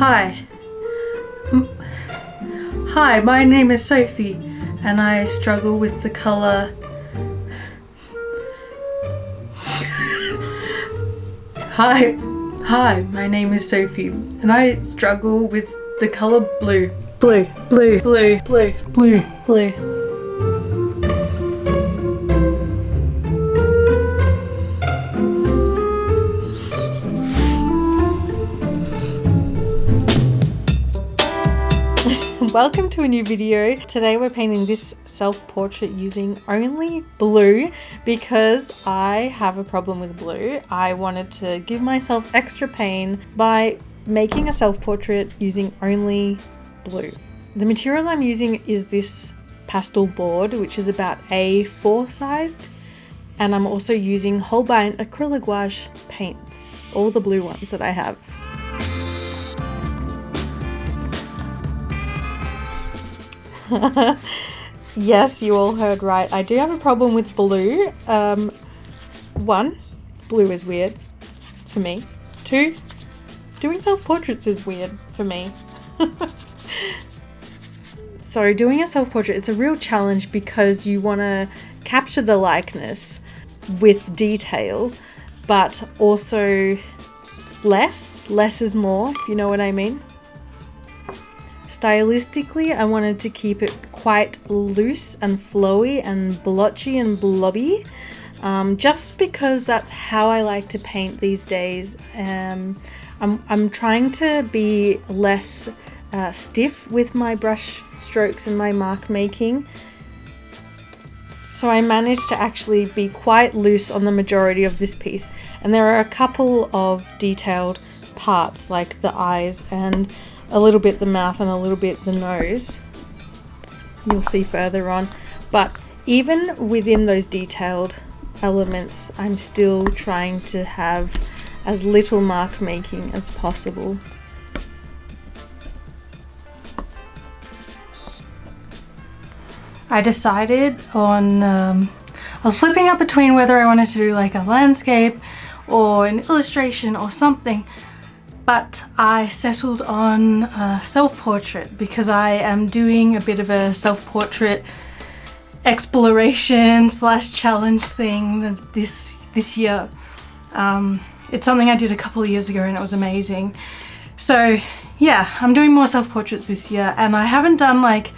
Hi. Hi, my name is Sophie, and I struggle with the color. Hi, my name is Sophie, and I struggle with the color blue. Blue. Welcome to a new video. Today we're painting this self-portrait using only blue because I have a problem with blue. I wanted to give myself extra pain by making a self-portrait using only blue. The materials I'm using is this pastel board, which is about A4 sized, and I'm also using Holbein acrylic gouache paints, all the blue ones that I have. Yes, you all heard right. I do have a problem with blue. One, blue is weird for me. Two, doing self-portraits is weird for me. So doing a self-portrait, it's a real challenge because you want to capture the likeness with detail, but also less is more, if you know what I mean. Stylistically, I wanted to keep it quite loose and flowy and blotchy and blobby, just because that's how I like to paint these days. I'm trying to be less stiff with my brush strokes and my mark making. So I managed to actually be quite loose on the majority of this piece. And there are a couple of detailed parts like the eyes and a little bit the mouth and a little bit the nose. You'll see further on. But even within those detailed elements, I'm still trying to have as little mark making as possible. I decided on, I was flipping up between whether I wanted to do like a landscape or an illustration or something. But I settled on a self-portrait because I am doing a bit of a self-portrait exploration / challenge thing this year. It's something I did a couple of years ago and it was amazing. So yeah, I'm doing more self-portraits this year, and I haven't done like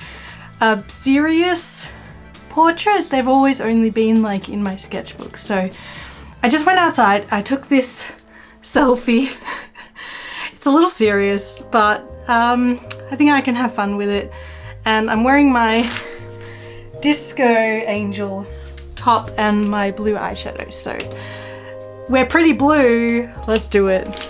a serious portrait. They've always only been like in my sketchbook. So I just went outside, I took this selfie. It's a little serious, but I think I can have fun with it. And I'm wearing my Disco Angel top and my blue eyeshadow. So we're pretty blue. Let's do it.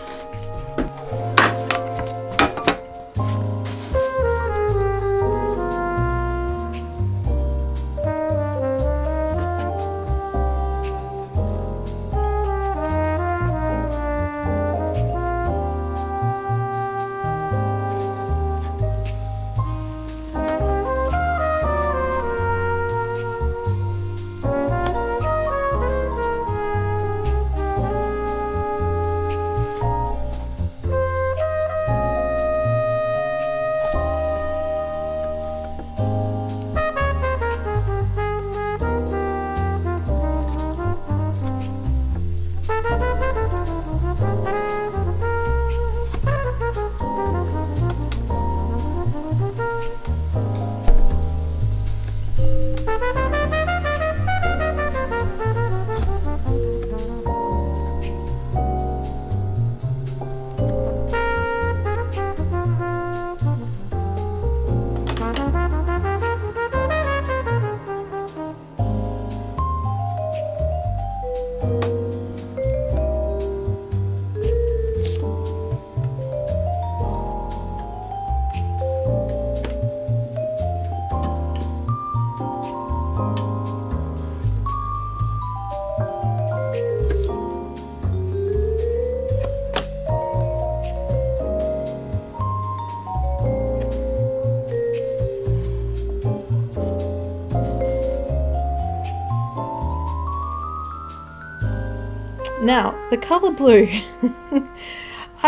Now, the color blue.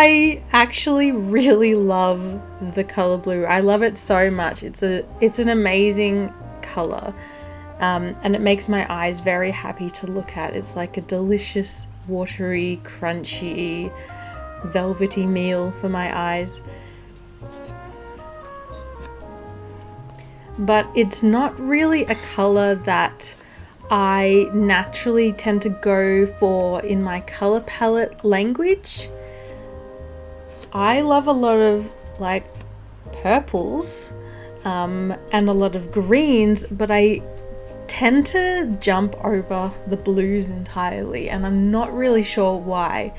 I actually really love the color blue. I love it so much. It's an amazing color, and it makes my eyes very happy to look at. It's like a delicious, watery, crunchy, velvety meal for my eyes. But it's not really a color that I naturally tend to go for in my color palette language. I love a lot of like purples and a lot of greens, but I tend to jump over the blues entirely, and I'm not really sure why.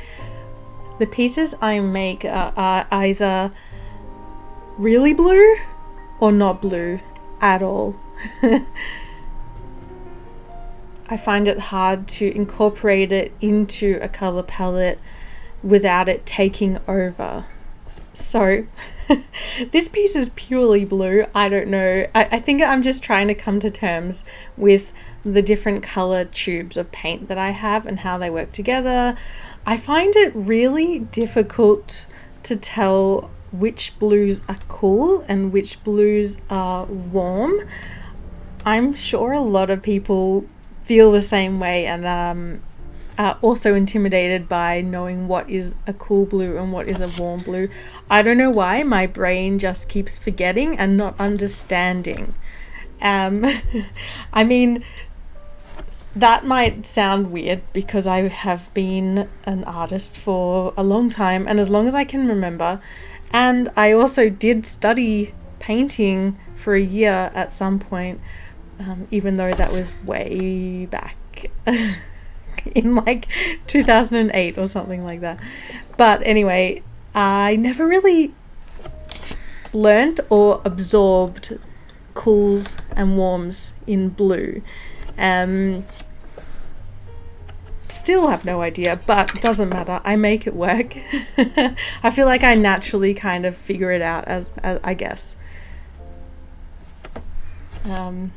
The pieces I make are either really blue or not blue at all. I find it hard to incorporate it into a color palette without it taking over. So this piece is purely blue. I don't know. I think I'm just trying to come to terms with the different color tubes of paint that I have and how they work together. I find it really difficult to tell which blues are cool and which blues are warm. I'm sure a lot of people feel the same way and are also intimidated by knowing what is a cool blue and what is a warm blue. I don't know why, my brain just keeps forgetting and not understanding. I mean, that might sound weird because I have been an artist for a long time and as long as I can remember. And I also did study painting for a year at some point, even though that was way back in like 2008 or something like that. But anyway, I never really learnt or absorbed cools and warms in blue. Still have no idea, but it doesn't matter. I make it work. I feel like I naturally kind of figure it out as I guess. And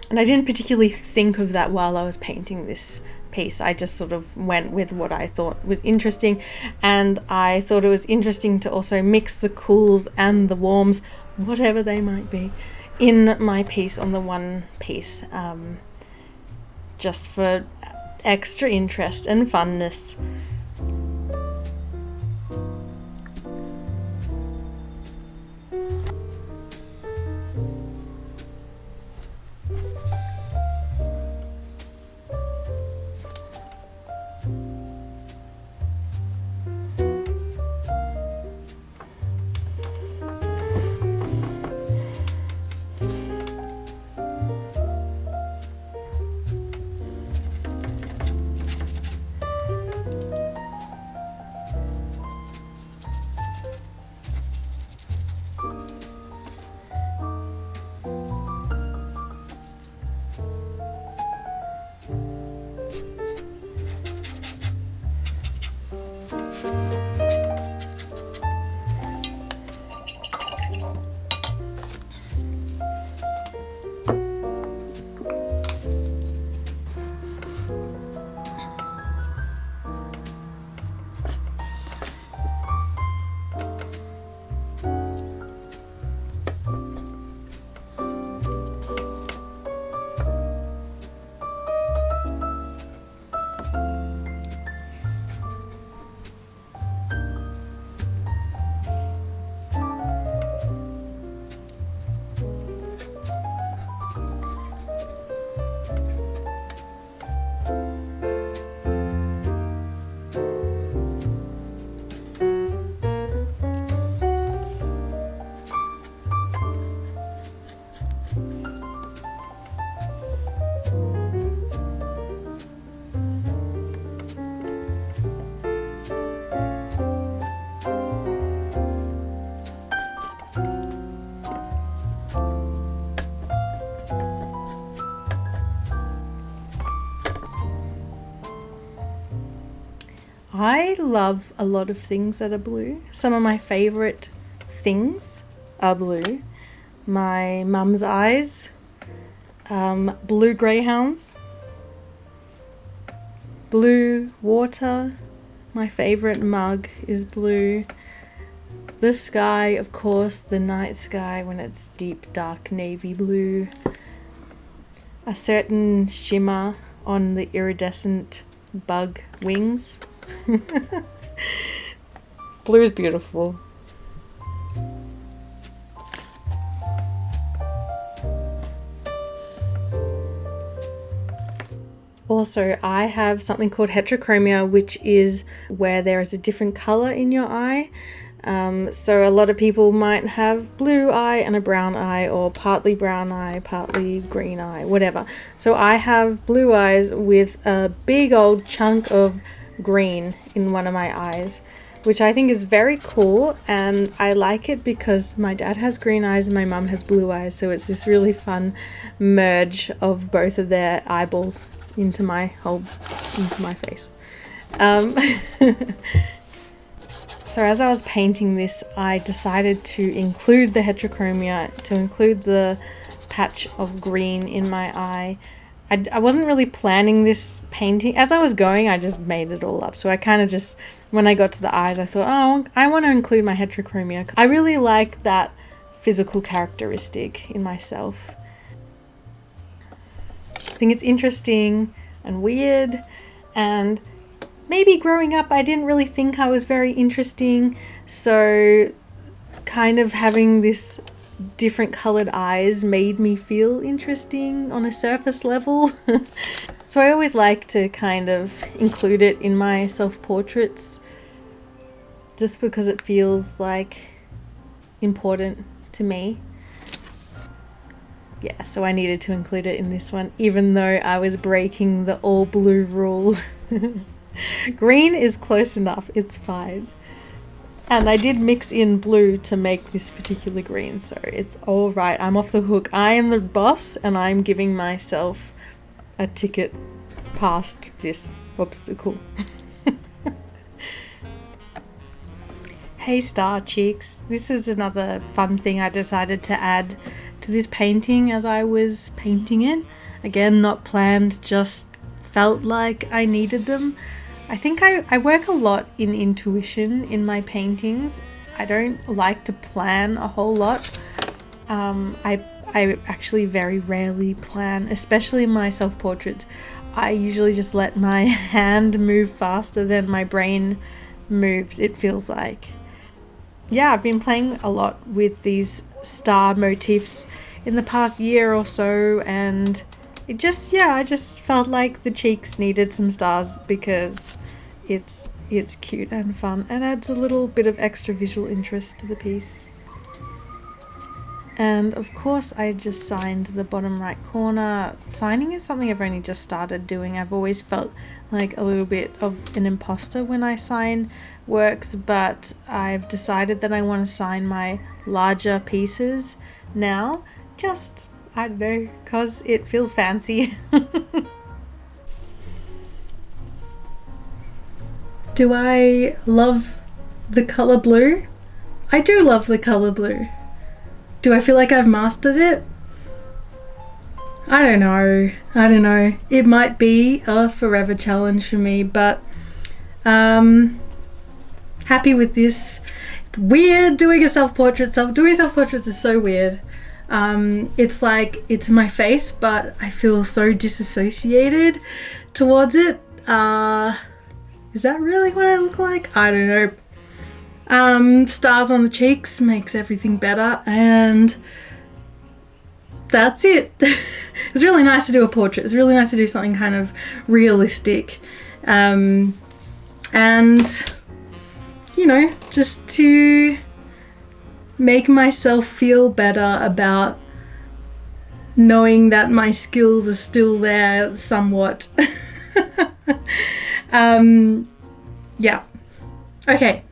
I didn't particularly think of that while I was painting this piece. I just sort of went with what I thought was interesting, and I thought it was interesting to also mix the cools and the warms, whatever they might be, in my piece on the one piece, just for extra interest and funness. I love a lot of things that are blue. Some of my favorite things are blue. My mum's eyes, blue greyhounds, blue water, My favorite mug is blue. The sky, of course, the night sky when it's deep dark navy blue. A certain shimmer on the iridescent bug wings. Blue is beautiful. Also, I have something called heterochromia, which is where there is a different color in your eye. So a lot of people might have blue eye and a brown eye, or partly brown eye, partly green eye, whatever. So I have blue eyes with a big old chunk of green in one of my eyes, which I think is very cool, and I like it because my dad has green eyes and my mum has blue eyes, so it's this really fun merge of both of their eyeballs into my face. So as I was painting this, I decided to include the heterochromia, to include the patch of green in my eye. I wasn't really planning this painting. As I was going, I just made it all up. So I kind of just, when I got to the eyes, I thought, oh, I want to include my heterochromia. I really like that physical characteristic in myself. I think it's interesting and weird, and maybe growing up I didn't really think I was very interesting, so kind of having this different colored eyes made me feel interesting on a surface level. So I always like to kind of include it in my self-portraits just because it feels like important to me. Yeah, so I needed to include it in this one, even though I was breaking the all blue rule. Green is close enough, it's fine. And I did mix in blue to make this particular green, so it's all right. I'm off the hook. I am the boss, and I'm giving myself a ticket past this obstacle. Hey Star Cheeks, this is another fun thing I decided to add to this painting as I was painting it. Again, not planned, just felt like I needed them. I think I work a lot in intuition in my paintings. I don't like to plan a whole lot. I actually very rarely plan, especially in my self-portraits. I usually just let my hand move faster than my brain moves, it feels like. Yeah, I've been playing a lot with these star motifs in the past year or so, and it just, yeah, I just felt like the cheeks needed some stars because it's cute and fun and adds a little bit of extra visual interest to the piece. And of course I just signed the bottom right corner. Signing is something I've only just started doing. I've always felt like a little bit of an imposter when I sign works, but I've decided that I want to sign my larger pieces now. Just, I don't know, because it feels fancy. Do I love the colour blue? I do love the colour blue. Do I feel like I've mastered it? I don't know. It might be a forever challenge for me, but happy with this. Weird doing a self-portrait. Doing self-portraits is so weird. It's like it's my face, but I feel so disassociated towards it. Is that really what I look like? I don't know. Stars on the cheeks makes everything better, and that's it. It's really nice to do a portrait. It's really nice to do something kind of realistic, and you know, just to make myself feel better about knowing that my skills are still there somewhat. Yeah. Okay.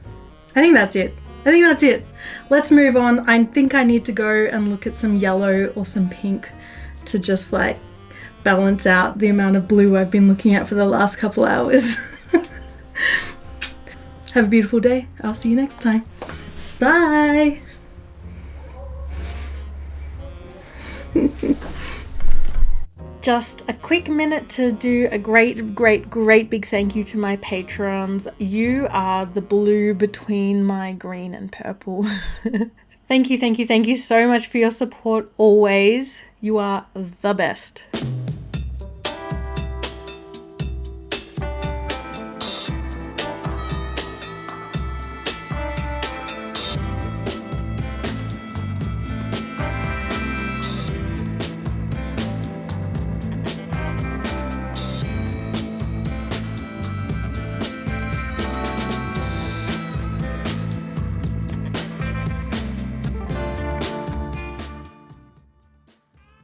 I think that's it. Let's move on. I think I need to go and look at some yellow or some pink to just like balance out the amount of blue I've been looking at for the last couple hours. Have a beautiful day. I'll see you next time. Bye. Just a quick minute to do a great big thank you to my patrons. You are the blue between my green and purple. Thank you so much for your support always. You are the best.